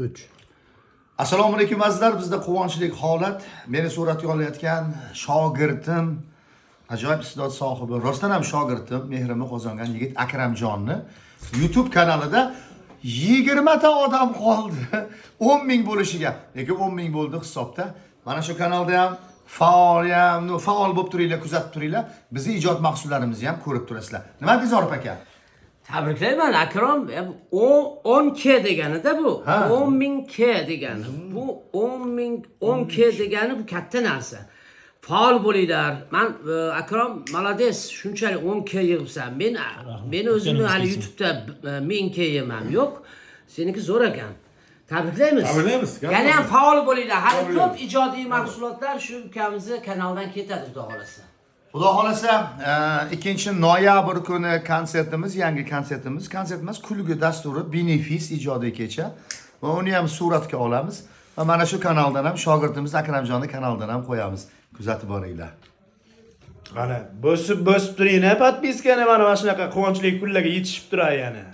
3. Assalomu alaykum azizlar, bizda quvonchli holat. Meni suratga olayotgan shogirdim, ajoyib istedod sohibi, rostdan ham shogirdim, mehrimni qozongan yigit Akramjonni YouTube kanalida 20 ta odam qoldi. 10 ming bo'lishiga. Lekin 10 ming bo'ldi hisobda. Mana shu kanalda ham faol bo'lib turinglar, kuzatib turinglar. Bizning ijod mahsullarimizni ham ko'rib turasizlar. Nima deysiz Orif aka? Tabriklayman Akrom. 10k deganida bu. 10.000 k degani. Bu 10k degani bu katta narsa. Faol bo'linglar. Men Akrom malades, shunchalik 10k yig'ibsan. Men o'zimni hali YouTube'da 1000k yemam yo'q. Seniki zo'r ekan. Tabriklaymiz. Tabriklaymiz. Yana ham faol bo'linglar. Hali ko'p ijodiy mahsulotlar shu ukamizni kanaldan ketadi, xudo xolasa. Xudo xolasa 2-noyabr kuni konsertimiz, yangi konsertimiz. Konsert emas, kulgi dasturi, benefis ijodiy kecha va uni ham suratga olamiz va mana shu kanaldan ham shogirdimiz Akramjonni kanalidan ham qo'yamiz. Kuzatib boringlar. Mana bosib turing, podpiskani mana shunaqa quvonchli kunlarga yetishib turadi yana.